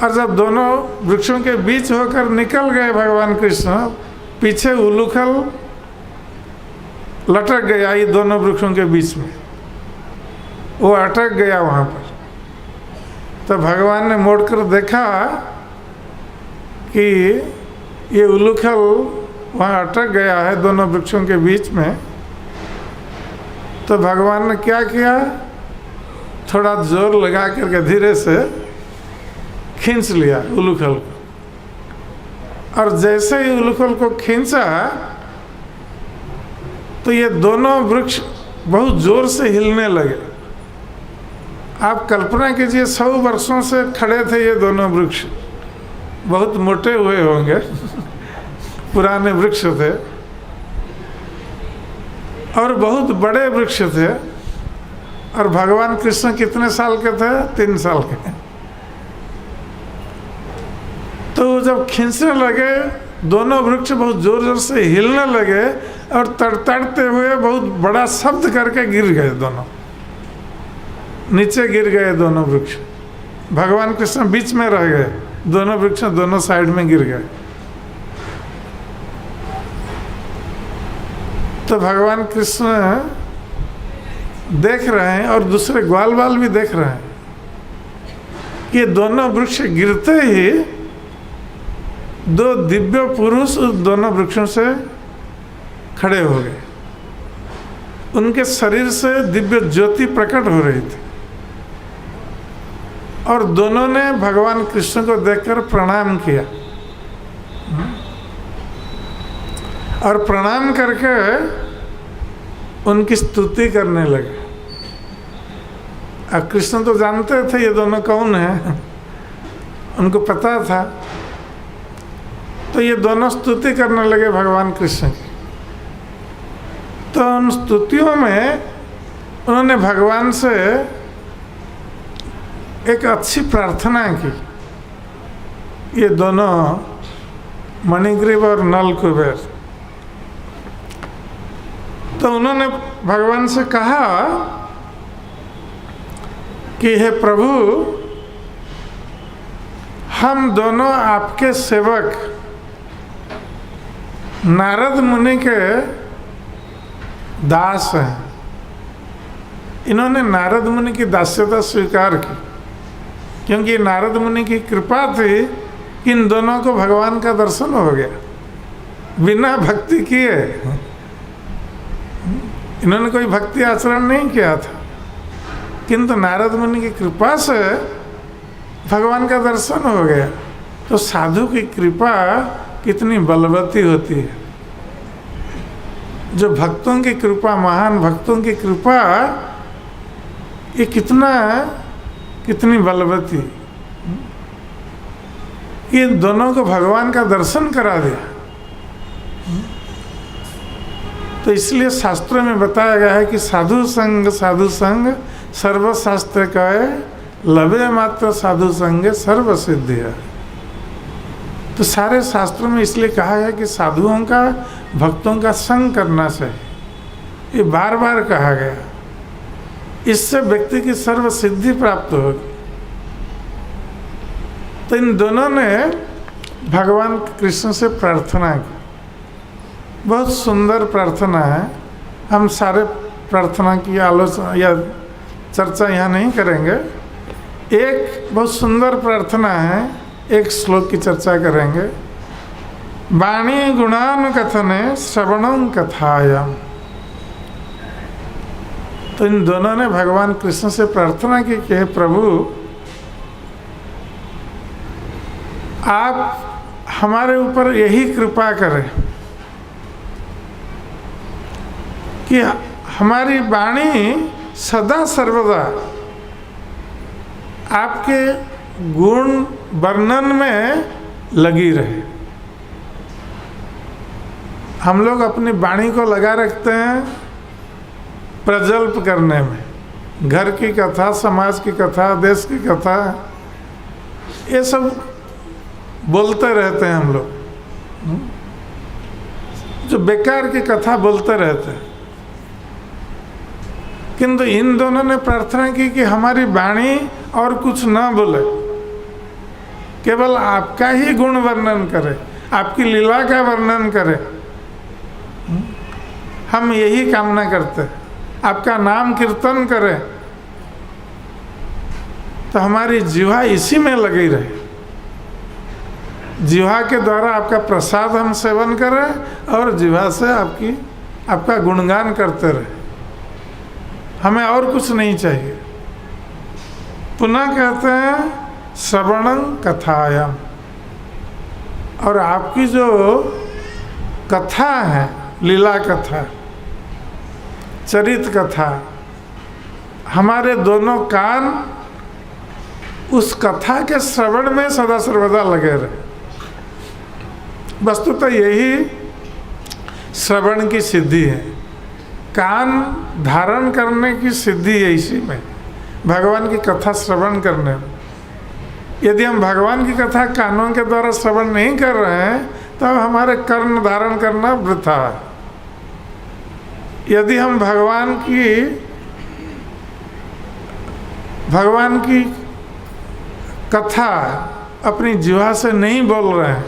और जब दोनों वृक्षों के बीच होकर निकल गए भगवान कृष्ण, पीछे उलूखल लटक गया ये दोनों वृक्षों के बीच में, वो अटक गया वहाँ पर। तो भगवान ने मोड़कर देखा कि ये उलूखल वहाँ अटक गया है दोनों वृक्षों के बीच में। तो भगवान ने क्या किया, थोड़ा जोर लगा करके धीरे से खींच लिया उलूखल को। और जैसे ही उलूखल को खींचा तो ये दोनों वृक्ष बहुत जोर से हिलने लगे। आप कल्पना कीजिए 100 वर्षों से खड़े थे ये दोनों वृक्ष, बहुत मोटे हुए होंगे पुराने वृक्ष थे और बहुत बड़े वृक्ष थे। और भगवान कृष्ण कितने साल के थे? 3 साल के। तो जब खींचने लगे दोनों वृक्ष बहुत जोर जोर से हिलने लगे और तड़तड़ते हुए बहुत बड़ा शब्द करके गिर गए, दोनों नीचे गिर गए दोनों वृक्ष। भगवान कृष्ण बीच में रह गए, दोनों वृक्ष दोनों साइड में गिर गए। तो भगवान कृष्ण देख रहे हैं और दूसरे ग्वाल बाल भी देख रहे हैं कि दोनों वृक्ष गिरते ही 2 दिव्य पुरुष उस दोनों वृक्षों से खड़े हो गए। उनके शरीर से दिव्य ज्योति प्रकट हो रही थी और दोनों ने भगवान कृष्ण को देखकर प्रणाम किया और प्रणाम करके उनकी स्तुति करने लगे। अब कृष्ण तो जानते थे ये दोनों कौन हैं, उनको पता था। तो ये दोनों स्तुति करने लगे भगवान कृष्ण की। तो उन स्तुतियों में उन्होंने भगवान से एक अच्छी प्रार्थना की। ये दोनों मणिग्रीव और नल कुबेर, तो उन्होंने भगवान से कहा कि हे प्रभु, हम दोनों आपके सेवक नारद मुनि के दास हैं। इन्होंने नारद मुनि की दास्यता स्वीकार की क्योंकि नारद मुनि की कृपा थी कि इन दोनों को भगवान का दर्शन हो गया बिना भक्ति किए। इन्होंने कोई भक्ति आचरण नहीं किया था, किंतु नारद मुनि की कृपा से भगवान का दर्शन हो गया। तो साधु की कृपा कितनी बलवती होती है। जो भक्तों की कृपा, महान भक्तों की कृपा, ये कितनी बलवती। ये दोनों को भगवान का दर्शन करा दिया। तो इसलिए शास्त्रों में बताया गया है कि साधु संग सर्वशास्त्र कहे, लवे मात्र साधु संग सर्व सिद्धि है। तो सारे शास्त्रों में इसलिए कहा है कि साधुओं का, भक्तों का संग करना चाहिए। ये बार बार कहा गया, इससे व्यक्ति की सर्व सिद्धि प्राप्त होगी। तो इन दोनों ने भगवान कृष्ण से प्रार्थना की। बहुत सुंदर प्रार्थना है। हम सारे प्रार्थना की आलोचना या चर्चा यहाँ नहीं करेंगे। एक बहुत सुंदर प्रार्थना है, एक श्लोक की चर्चा करेंगे। वाणी गुणान कथने श्रवणं कथायाम। तो इन दोनों ने भगवान कृष्ण से प्रार्थना की कि हे प्रभु, आप हमारे ऊपर यही कृपा करें कि हमारी वाणी सदा सर्वदा आपके गुण वर्णन में लगी रहे। हम लोग अपनी वाणी को लगा रखते हैं प्रजल्प करने में, घर की कथा, समाज की कथा, देश की कथा, ये सब बोलते रहते हैं हम लोग, जो बेकार की कथा बोलते रहते हैं। किंतु इन दोनों ने प्रार्थना की कि हमारी वाणी और कुछ ना बोले, केवल आपका ही गुण वर्णन करे, आपकी लीला का वर्णन करे। हम यही कामना करते हैं, आपका नाम कीर्तन करे, तो हमारी जिह्वा इसी में लगी रहे। जिह्वा के द्वारा आपका प्रसाद हम सेवन करें और जिह्वा से आपका गुणगान करते रहे, हमें और कुछ नहीं चाहिए। पुनः कहते हैं श्रवणं कथायाम, और आपकी जो कथा है, लीला कथा, चरित कथा, हमारे दोनों कान उस कथा के श्रवण में सदा सर्वदा लगे रहे। वस्तुतः यही श्रवण की सिद्धि है, कान धारण करने की सिद्धि है इसी में, भगवान की कथा श्रवण करने में। यदि हम भगवान की कथा कानों के द्वारा श्रवण नहीं कर रहे हैं तो हमारे कर्ण धारण करना वृथा है। यदि हम भगवान की कथा अपनी जिह्वा से नहीं बोल रहे हैं,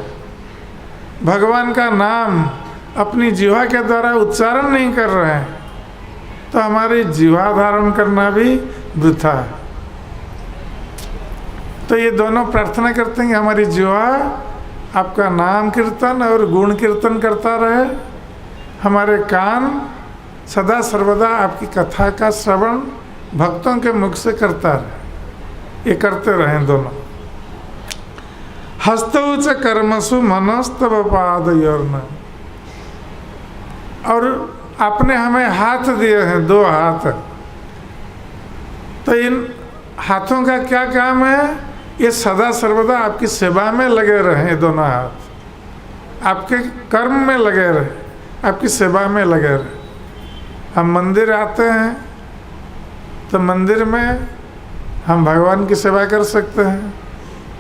भगवान का नाम अपनी जिह्वा के द्वारा उच्चारण नहीं कर रहे हैं, तो हमारी जिह्वा धारण करना भी वृथा है। तो ये दोनों प्रार्थना करते हैं कि हमारी जिह्वा आपका नाम कीर्तन और गुण कीर्तन करता रहे, हमारे कान सदा सर्वदा आपकी कथा का श्रवण भक्तों के मुख से करता रहे, ये करते रहें दोनों। हस्तौ च कर्मसु मनस्तव पादयोर्न, और आपने हमें हाथ दिए हैं, 2 हाथ, तो इन हाथों का क्या काम है? ये सदा सर्वदा आपकी सेवा में लगे रहे, दोनों हाथ आपके कर्म में लगे रहे, आपकी सेवा में लगे रहे। हम मंदिर आते हैं तो मंदिर में हम भगवान की सेवा कर सकते हैं,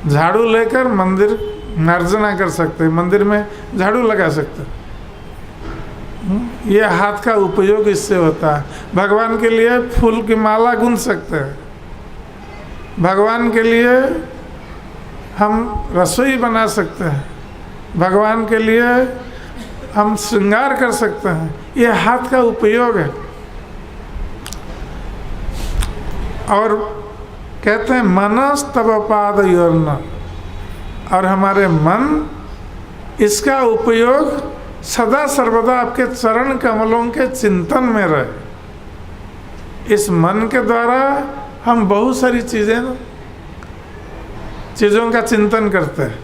झाड़ू लेकर मंदिर मार्जना कर सकते हैं, मंदिर में झाड़ू लगा सकते हैं। ये हाथ का उपयोग इससे होता है। भगवान के लिए फूल की माला गूंथ सकते हैं, भगवान के लिए हम रसोई बना सकते हैं, भगवान के लिए हम श्रृंगार कर सकते हैं। ये हाथ का उपयोग है। और कहते हैं मनस्तव पादयोर्न, और हमारे मन इसका उपयोग सदा सर्वदा आपके चरण कमलों के चिंतन में रहे। इस मन के द्वारा हम बहुत सारी चीज़ों का चिंतन करते हैं।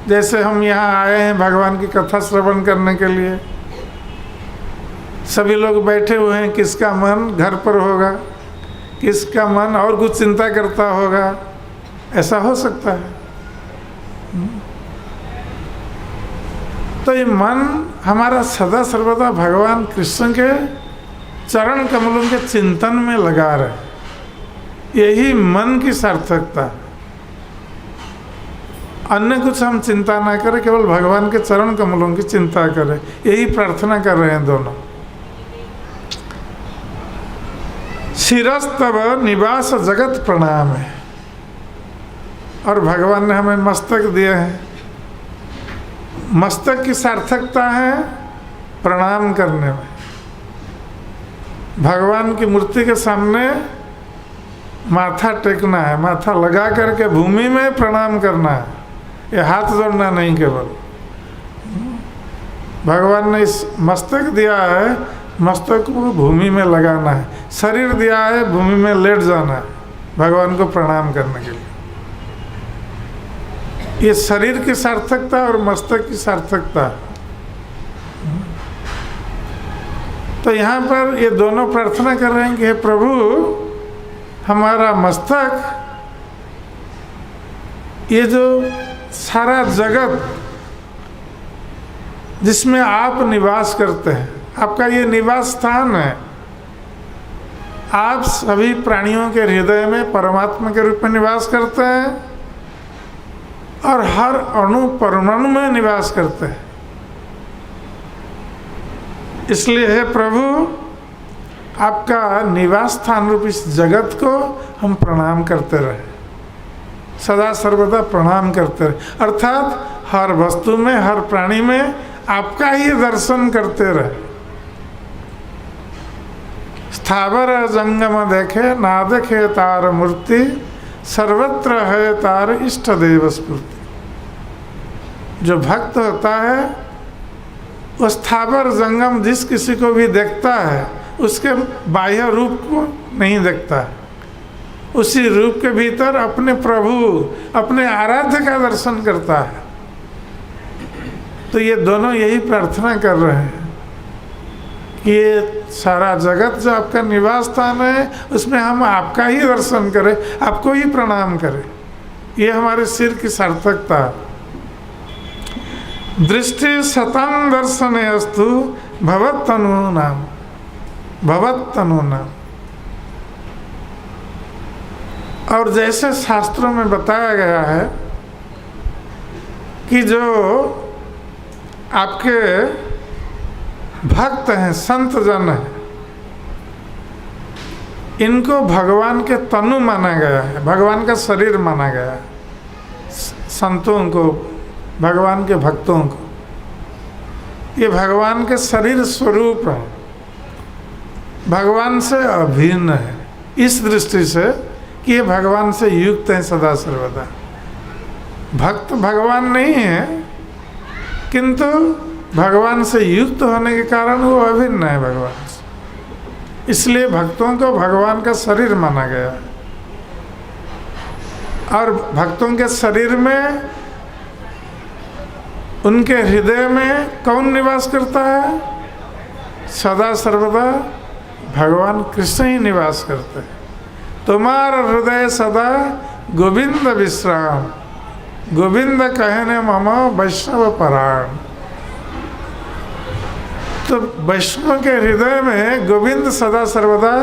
जैसे हम यहाँ आए हैं भगवान की कथा श्रवण करने के लिए, सभी लोग बैठे हुए हैं, किसका मन घर पर होगा, किसका मन और कुछ चिंता करता होगा, ऐसा हो सकता है। तो ये मन हमारा सदा सर्वदा भगवान कृष्ण के चरण कमलों के चिंतन में लगा रहे, यही मन की सार्थकता। अन्य कुछ हम चिंता ना करें, केवल भगवान के चरण कमलों की चिंता करें, यही प्रार्थना कर रहे हैं दोनों। शिरस्तव निवास जगत प्रणाम है, और भगवान ने हमें मस्तक दिए हैं। मस्तक की सार्थकता है प्रणाम करने में। भगवान की मूर्ति के सामने माथा टेकना है, माथा लगा करके भूमि में प्रणाम करना है, ये हाथ जोड़ना नहीं। केवल भगवान ने इस मस्तक दिया है, मस्तक को भूमि में लगाना है। शरीर दिया है, भूमि में लेट जाना है भगवान को प्रणाम करने के लिए। ये शरीर की सार्थकता और मस्तक की सार्थकता। तो यहाँ पर ये दोनों प्रार्थना कर रहे हैं कि हे प्रभु, हमारा मस्तक, ये जो सारा जगत जिसमें आप निवास करते हैं। आपका ये निवास स्थान है। आप सभी प्राणियों के हृदय में परमात्मा के रूप में निवास करते हैं और हर अणु परमाणु में निवास करते हैं। इसलिए हे प्रभु, आपका निवास स्थान रूप इस जगत को हम प्रणाम करते रहे, सदा सर्वदा प्रणाम करते रहे। अर्थात हर वस्तु में, हर प्राणी में आपका ही दर्शन करते रहे। स्थावर जंगम देखे ना देखे तार मूर्ति, सर्वत्र है तार इष्ट देव स्फूर्ति। जो भक्त होता है वो स्थावर जंगम जिस किसी को भी देखता है उसके बाह्य रूप को नहीं देखता है, उसी रूप के भीतर अपने प्रभु, अपने आराध्य का दर्शन करता है। तो ये दोनों यही प्रार्थना कर रहे हैं कि ये सारा जगत जो आपका निवास स्थान है उसमें हम आपका ही दर्शन करें, आपको ही प्रणाम करें। ये हमारे सिर की सार्थकता। दृष्टि शतं दर्शने अस्तु भवत्तनु नाम, भवत्तनु नाम। और जैसे शास्त्रों में बताया गया है कि जो आपके भक्त हैं, संत जन हैं, इनको भगवान के तनु माना गया है, भगवान का शरीर माना गया है। संतों को, भगवान के भक्तों को, ये भगवान के शरीर स्वरूप है, भगवान से अभिन्न है। इस दृष्टि से कि ये भगवान से युक्त है सदा सर्वदा। भक्त भगवान नहीं है, किंतु भगवान से युक्त होने के कारण वो अभिन्न है भगवान से। इसलिए भक्तों को भगवान का शरीर माना गया है। और भक्तों के शरीर में, उनके हृदय में कौन निवास करता है? सदा सर्वदा भगवान कृष्ण ही निवास करते हैं। तुम्हारा हृदय सदा गोविंद विश्राम, गोविंद कहने मम वैष्णव परायण। तो वैष्णव के हृदय में गोविंद सदा सर्वदा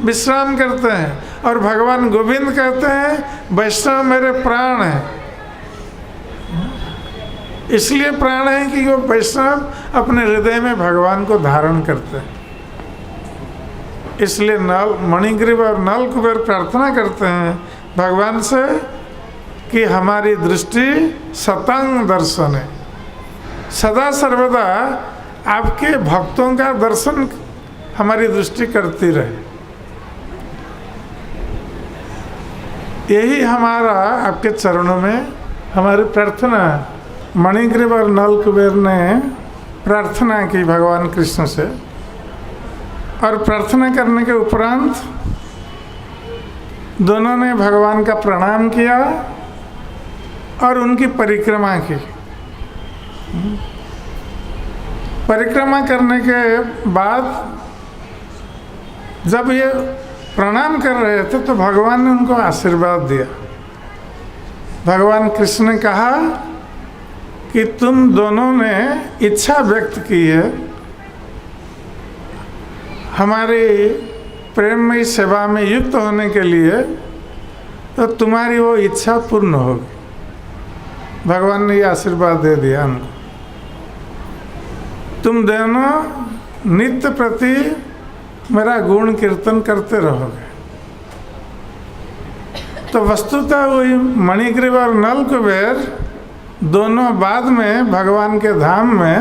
विश्राम करते हैं। और भगवान गोविंद कहते हैं वैष्णव मेरे प्राण हैं। इसलिए प्राण है कि वो वैष्णव अपने हृदय में भगवान को धारण करते हैं। इसलिए मणिग्रीव और नल कुबेर प्रार्थना करते हैं भगवान से कि हमारी दृष्टि सतंग दर्शन है, सदा सर्वदा आपके भक्तों का दर्शन हमारी दृष्टि करती रहे। यही हमारा आपके चरणों में हमारी प्रार्थना है। मणिग्रीव और नल कुबेर ने प्रार्थना की भगवान कृष्ण से, और प्रार्थना करने के उपरांत दोनों ने भगवान का प्रणाम किया और उनकी परिक्रमा की। परिक्रमा करने के बाद जब ये प्रणाम कर रहे थे तो भगवान ने उनको आशीर्वाद दिया। भगवान कृष्ण ने कहा कि तुम दोनों ने इच्छा व्यक्त की है हमारी प्रेममयी सेवा में युक्त होने के लिए, तो तुम्हारी वो इच्छा पूर्ण होगी। भगवान ने ये आशीर्वाद दे दिया हमको। तुम दोनों नित्य प्रति मेरा गुण कीर्तन करते रहोगे। तो वस्तुतः वही मणिग्रीव और नल कुबेर दोनों बाद में भगवान के धाम में,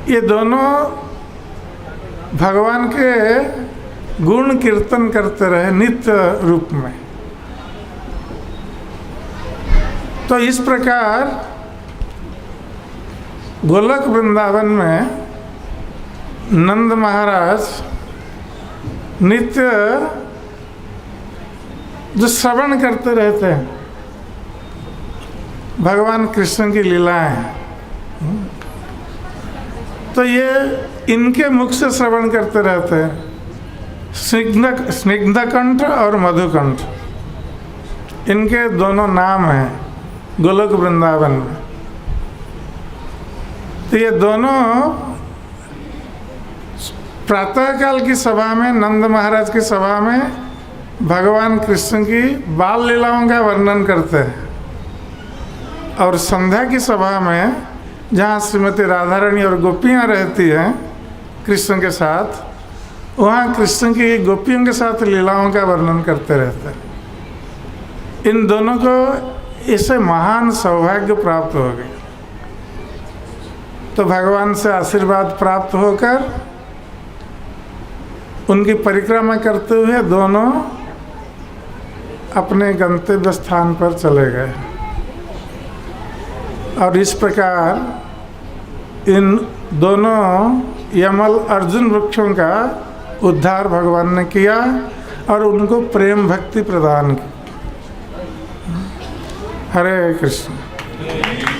ये दोनों भगवान के गुण कीर्तन करते रहे नित्य रूप में। तो इस प्रकार गोलक वृंदावन में नंद महाराज नित्य जो श्रवण करते रहते हैं भगवान कृष्ण की लीलाएं, तो ये इनके मुख से श्रवण करते रहते हैं। स्निग्धकंठ और मधुकंठ, इनके दोनों नाम हैं गोलोक वृंदावन में। तो ये दोनों प्रातःकाल की सभा में, नंद महाराज की सभा में भगवान कृष्ण की बाल लीलाओं का वर्णन करते हैं, और संध्या की सभा में जहाँ श्रीमती राधा रानी और गोपियाँ रहती हैं कृष्ण के साथ, वहाँ कृष्ण की गोपियों के साथ लीलाओं का वर्णन करते रहते हैं। इन दोनों को इससे महान सौभाग्य प्राप्त हो गया। तो भगवान से आशीर्वाद प्राप्त होकर उनकी परिक्रमा करते हुए दोनों अपने गंतव्य स्थान पर चले गए। और इस प्रकार इन दोनों यमल अर्जुन वृक्षों का उद्धार भगवान ने किया और उनको प्रेम भक्ति प्रदान की। हरे कृष्ण।